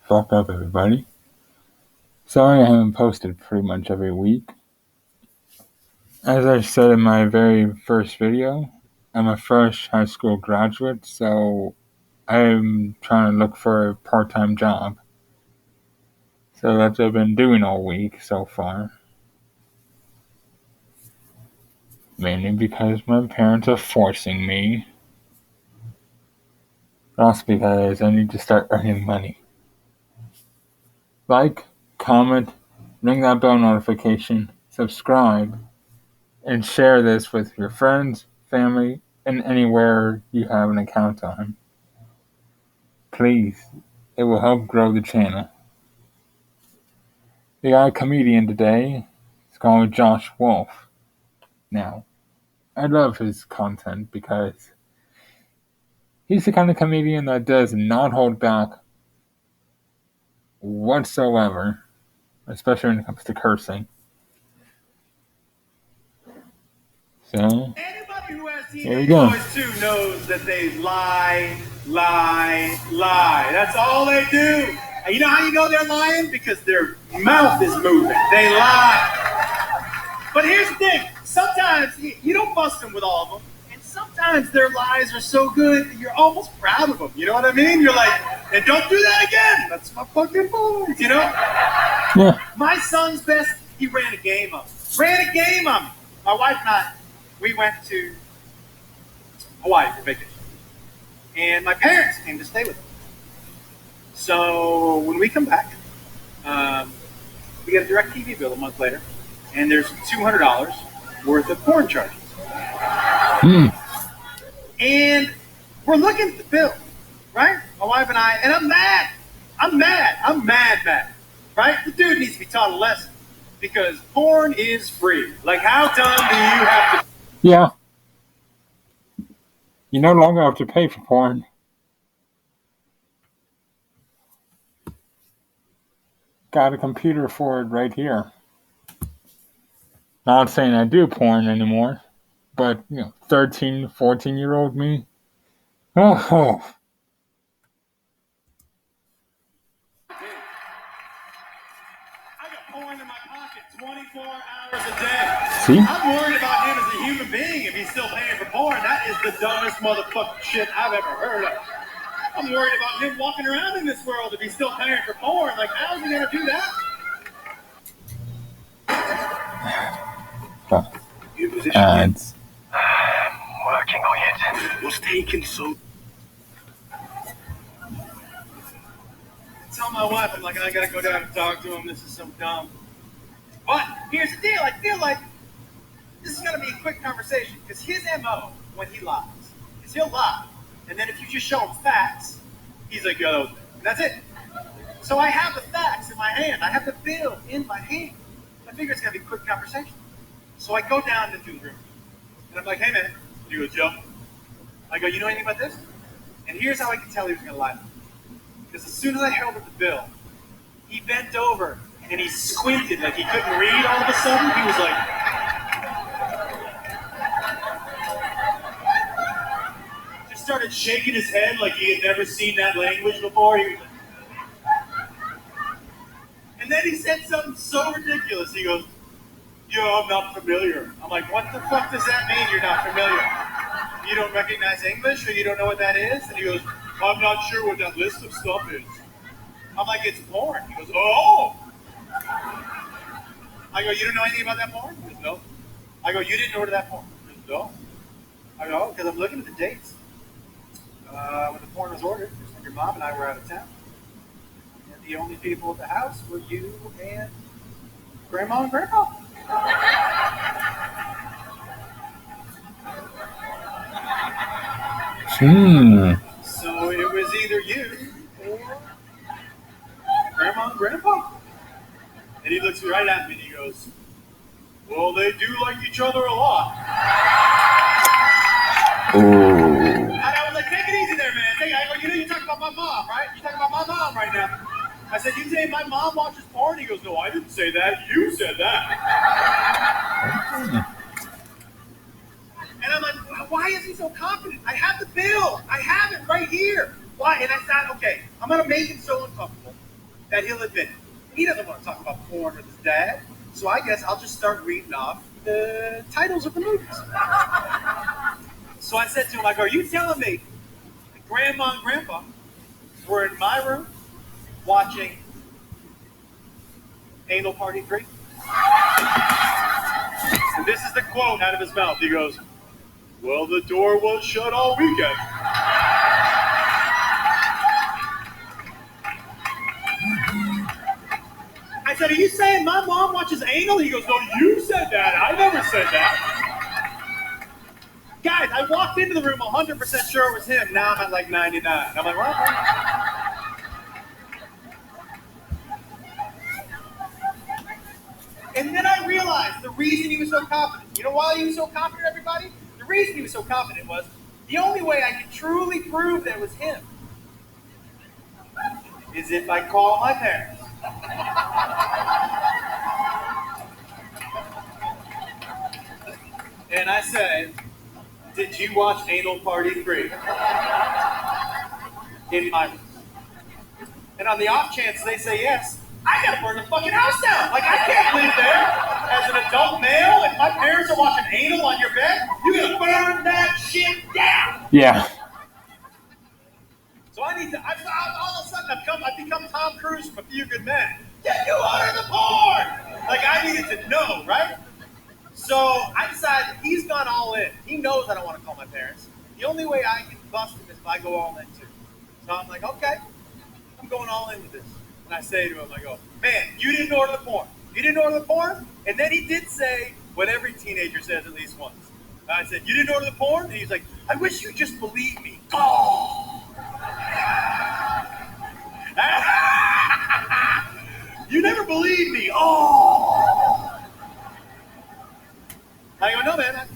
Fuck up, everybody. Sorry I haven't posted pretty much every week. As I said in my very first video, I'm a fresh high school graduate, so I'm trying to look for a part-time job. So that's what I've been doing all week so far. Mainly because my parents are forcing me. But also because I need to start earning money. Like, comment, ring that bell notification, subscribe, and share this with your friends, family, and anywhere you have an account on. Please, it will help grow the channel. We got a comedian today. It's called Josh Wolf. Now, I love his content because he's the kind of comedian that does not hold back whatsoever, especially when it comes to cursing. So, anybody who has here we teenage go. boys too knows that they lie. That's all they do. And you know how you know they're lying? Because their mouth is moving. They lie. But here's the thing. Sometimes you don't bust them with all of them. And sometimes their lies are so good that you're almost proud of them. You know what I mean? You're like, and don't do that again. That's my fucking boys, you know? Yeah. My son's best, he ran a game on me. My wife and I, we went to Hawaii for vacation. And my parents came to stay with us. So when we come back, we get a DirecTV bill a month later, and there's $200 worth of porn charges. And we're looking at the bill, right? My wife and I, and I'm mad. I'm mad, right? The dude needs to be taught a lesson because porn is free. Like, how dumb do you have to? Yeah. You no longer have to pay for porn. Got a computer for it right here. Not saying I do porn anymore, but, 13, 14-year-old me. Oh. I got porn in my pocket 24 hours a day. See? I'm worried about him as a human being if he's still paying for porn. That is the dumbest motherfucking shit I've ever heard of. I'm worried about him walking around in this world if he's still paying for porn. Like, how is he going to do that? Ads. Working on it. What's taking so? Tell my wife, I'm like, I gotta go down and talk to him. This is so dumb. But here's the deal. I feel like this is gonna be a quick conversation because his MO when he lies is he'll lie, and then if you just show him facts, he's like, yo, and that's it. So I have the facts in my hand. I have the bill in my hand. I figure it's gonna be a quick conversation. So I go down into the room, and I'm like, hey man, he goes, Joe. I go, you know anything about this? And here's how I could tell he was gonna lie. Because as soon as I held up the bill, he bent over and he squinted like he couldn't read all of a sudden. He was like, just started shaking his head like he had never seen that language before. He was like, and then he said something so ridiculous. He goes, yo, I'm not familiar. I'm like, what the fuck does that mean you're not familiar? You don't recognize English or you don't know what that is? And he goes, I'm not sure what that list of stuff is. I'm like, it's porn. He goes, oh. I go, you don't know anything about that porn? He goes, no. I go, you didn't order that porn? He goes, no. I go, because I'm looking at the dates. When the porn was ordered, your mom and I were out of town. And the only people at the house were you and Grandma and Grandpa. So it was either you or Grandma and Grandpa. And he looks right at me and he goes, well, they do like each other a lot. And I was like, take it easy there, man. I go, you know you're talking about my mom, right? You're talking about my mom right now. I said, you say my mom watches porn? He goes, no, I didn't say that. You said that. And I'm like, why is he so confident? I have the bill. I have it right here. Why? And I thought, okay, I'm going to make him so uncomfortable that he'll admit it. He doesn't want to talk about porn with his dad, so I guess I'll just start reading off the titles of the movies. So I said to him, I go, are you telling me that Grandma and Grandpa were in my room watching Anal Party 3? And this is the quote out of his mouth. He goes, well, the door was shut all weekend. I said, are you saying my mom watches anal? He goes, no, you said that. I never said that. Guys, I walked into the room 100% sure it was him. Now I'm at like 99. I'm like, what? And then I realized the reason he was so confident. You know why he was so confident, everybody? The reason he was so confident was the only way I could truly prove that it was him is if I call my parents. And I said, did you watch Anal Party 3? In my room. And on the off chance they say yes, I gotta burn the fucking house down. Like, I can't live there as an adult male. If my parents are watching anal on your bed, you gotta burn that shit down. Yeah. So I need to, all of a sudden I've become Tom Cruise from A Few Good Men. Get you out of the porn! Like, I needed to know, right? So I decided he's gone all in. He knows I don't want to call my parents. The only way I can bust him is if I go all in too. So I'm like, okay, I'm going all in with this. And I say to him, I go, man, you didn't order the porn. You didn't order the porn? And then he did say what every teenager says at least once. I said, you didn't order the porn? And he's like, I wish you just believed me. Oh! You never believed me. Oh! I go, no, man,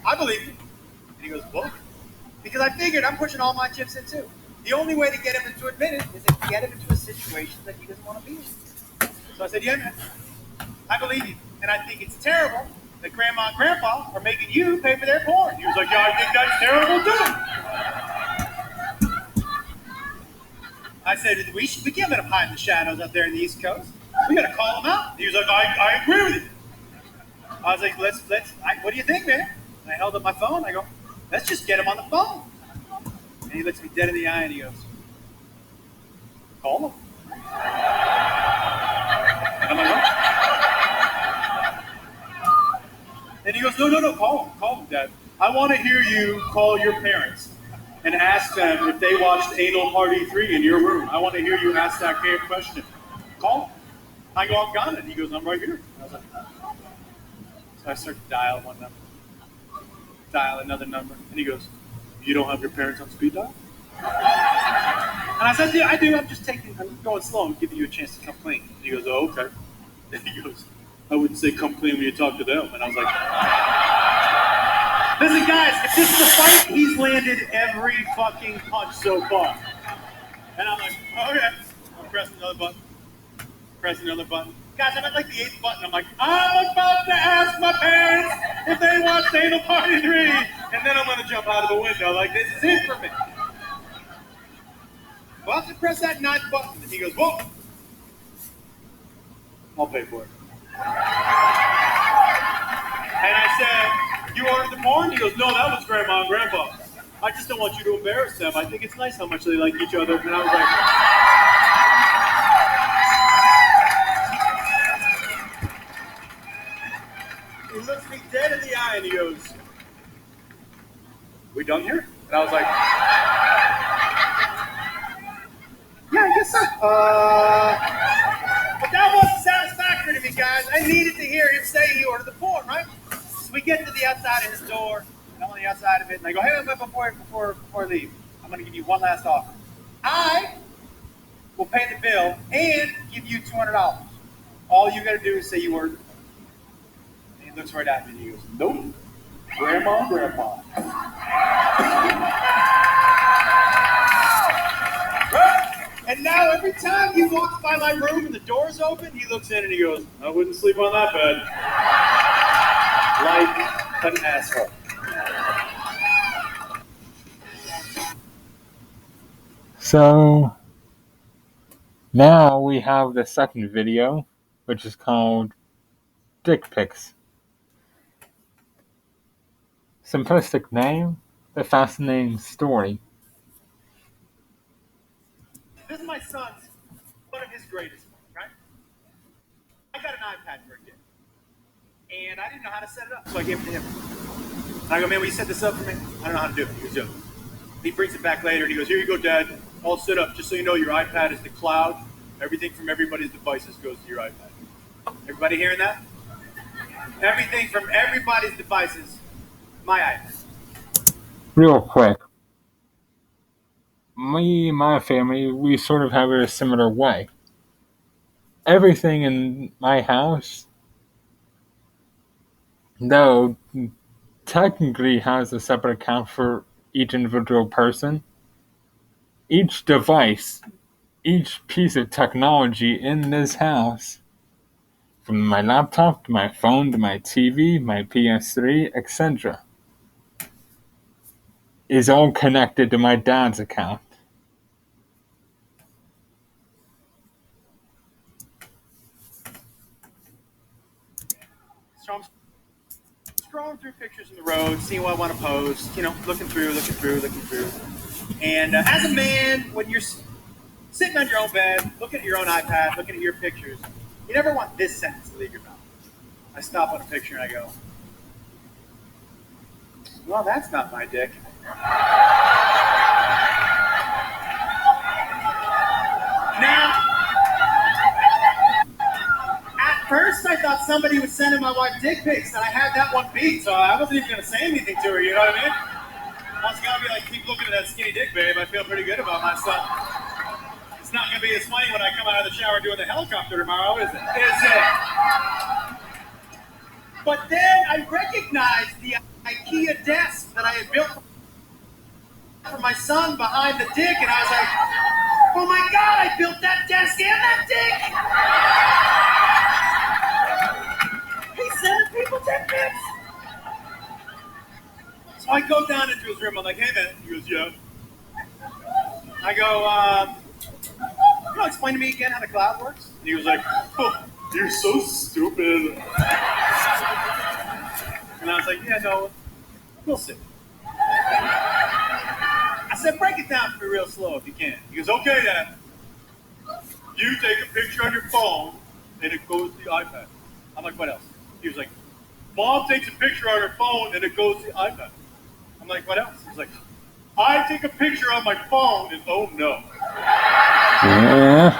I believe you. And he goes, what? Because I figured I'm pushing all my chips in too. The only way to get him to admit it is to get him into a situation that he doesn't want to be in. So I said, yeah, man, I believe you. And I think it's terrible that Grandma and Grandpa are making you pay for their porn. He was like, yeah, I think that's terrible too. I said, we can't let them hide in the shadows up there in the East Coast. We got to call them out. He was like, I agree with you. I was like, what do you think, man? And I held up my phone. I go, let's just get him on the phone. And he looks me dead in the eye and he goes, call him. And I'm like, what? And he goes, no, call him, Dad. I want to hear you call your parents and ask them if they watched Anal Party 3 in your room. I want to hear you ask that question. Call him. I go, I'm gone. And he goes, I'm right here. And I was like, so I start to dial one number, dial another number, and he goes, you don't have your parents on speed dial? And I said, yeah, I do. I'm going slow. I'm giving you a chance to come clean. And he goes, oh, okay. And he goes, I wouldn't say come clean when you talk to them. And I was like, listen, guys, if this is a fight, he's landed every fucking punch so far. And I'm like, okay. I'm pressing another button. Guys, I'm at like the 8th button. I'm like, I'm about to ask my parents if they watched Anal Party 3. And then I'm going to jump out of the window. Like, this is it for me. Well, I press that 9th button. And he goes, whoa. I'll pay for it. And I said, you ordered the porn? He goes, no, that was Grandma and Grandpa. I just don't want you to embarrass them. I think it's nice how much they like each other. And I was like, he looks me dead in the eye and he goes, we done here? And I was like, yeah, I guess so. But that wasn't satisfactory to me, guys. I needed to hear him say he ordered the porn, right? So we get to the outside of his door, and I'm on the outside of it, and I go, hey, before I leave, I'm going to give you one last offer. I will pay the bill and give you $200. All you got to do is say you ordered. And he looks right at me, and he goes, nope, Grandma and Grandpa. And now every time he walks by my room and the door's open, he looks in and he goes, I wouldn't sleep on that bed. Like an asshole. So, Now we have the second video, which is called Dick Pics. Simplistic name, the fascinating story. This is my son's, one of his greatest ones, right? I got an iPad for a kid. And I didn't know how to set it up, so I gave it to him. And I go, man, will you set this up for me? I don't know how to do it. He goes, yeah. He brings it back later, and he goes, here you go, Dad. All set up. Just so you know, your iPad is the cloud. Everything from everybody's devices goes to your iPad. Everybody hearing that? Everything from everybody's devices, my iPad. Real quick, me and my family, we sort of have it a similar way. Everything in my house, though technically has a separate account for each individual person, each device, each piece of technology in this house, from my laptop to my phone to my TV, my PS3, etc., is all connected to my dad's account. So I'm scrolling through pictures in the road, seeing what I want to post, looking through. And as a man, when you're sitting on your own bed, looking at your own iPad, looking at your pictures, you never want this sentence to leave your mouth. I stop on a picture and I go, well, that's not my dick. Now, at first I thought somebody was sending my wife dick pics, and I had that one beat, so I wasn't even going to say anything to her, you know what I mean? I was going to be like, keep looking at that skinny dick, babe. I feel pretty good about myself. It's not going to be as funny when I come out of the shower doing the helicopter tomorrow, is it? Is it? But then I recognized the IKEA desk that I had built for my son behind the dick, and I was like, oh my God, I built that desk and that dick! He's sending people dick pics! So I go down into his room, I'm like, hey man, he goes, yeah. I go, explain to me again how the cloud works? And he was like, oh, you're so stupid. And I was like, yeah, no, we'll see. I said, break it down for me real slow if you can. He goes, okay, Dad. You take a picture on your phone, and it goes to the iPad. I'm like, what else? He was like, Mom takes a picture on her phone, and it goes to the iPad. I'm like, what else? He's like, I take a picture on my phone, and oh no. Yeah.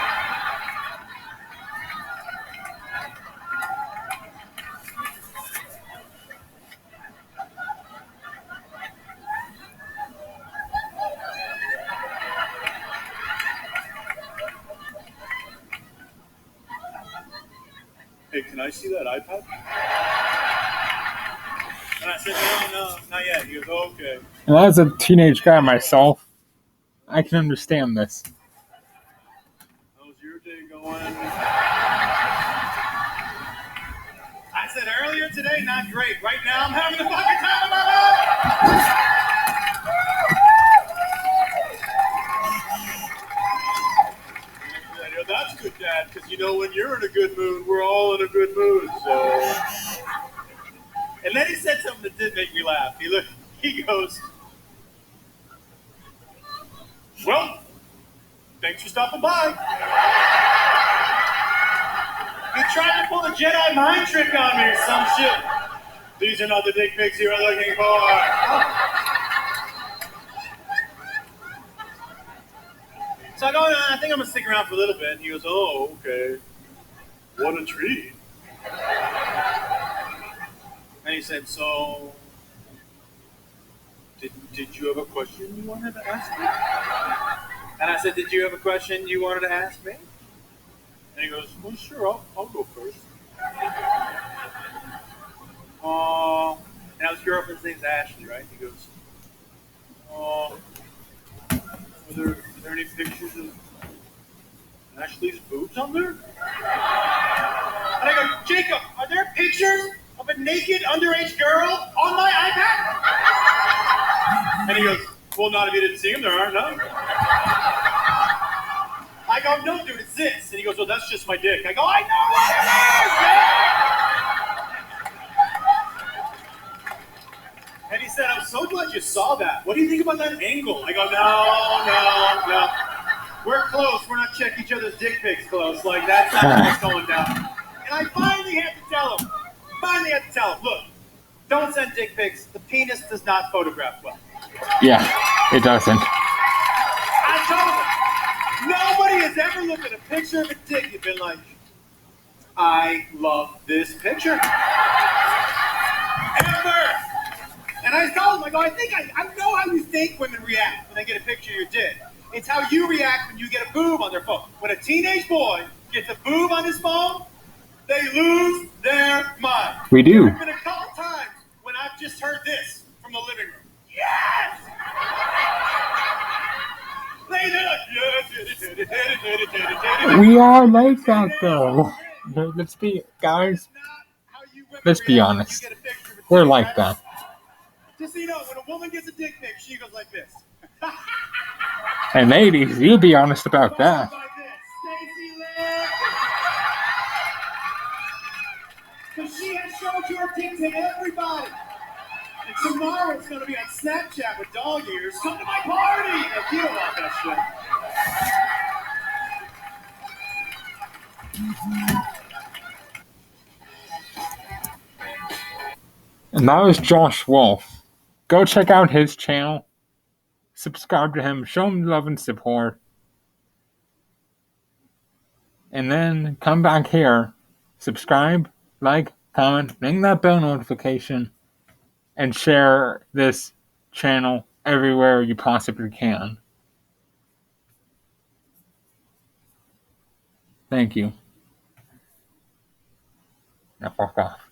Hey, can I see that iPad? And I said, no, not yet. He goes, oh, okay. And as a teenage guy myself, I can understand this. How's your day going? I said earlier today, not great. Right now, I'm having the fucking time of my life. That's good, Dad, because when you're in a good mood, we're all in a good mood. So, and then he said something that did make me laugh. He goes, well, thanks for stopping by. You tried to pull a Jedi mind trick on me or some shit. These are not the dick pics you were looking for. So I go, I think I'm going to stick around for a little bit. And he goes, oh, okay. What a treat. And he said, so, did you have a question you wanted to ask me? And I said, did you have a question you wanted to ask me? And he goes, well, sure, I'll go first. And his girlfriend's name's Ashley, right? He goes, are there any pictures of Ashley's boobs on there? And I go, Jacob, are there pictures of a naked underage girl on my iPad? And he goes, well, not if you didn't see them, there are none. I I go, no, dude, it's this. And he goes, well, that's just my dick. I go, I know what it is, man! And he said, I'm so glad you saw that. What do you think about that angle? I go, no. We're close. We're not checking each other's dick pics close. Like, that's not what's going down. And I finally had to tell him, look, don't send dick pics. The penis does not photograph well. Yeah, it doesn't. I told him, nobody has ever looked at a picture of a dick and been like, I love this picture. Ever. And I told him, I go, I know how you think women react when they get a picture of your dick. It's how you react when you get a boob on their phone. When a teenage boy gets a boob on his phone, they lose their mind. We do. There's been a couple times when I've just heard this from the living room. Yes! We are like that, though. Let's be honest. We're like that. Just so you know, when a woman gets a dick pic, she goes like this. And ladies, you be honest about that. Because she has showed your dick to everybody. And tomorrow it's going to be on Snapchat with dog ears. Come to my party! If you don't want that shit. And that was Josh Wolf. Go check out his channel. Subscribe to him. Show him love and support. And then come back here. Subscribe, like, comment, ring that bell notification, and share this channel everywhere you possibly can. Thank you. Now fuck off.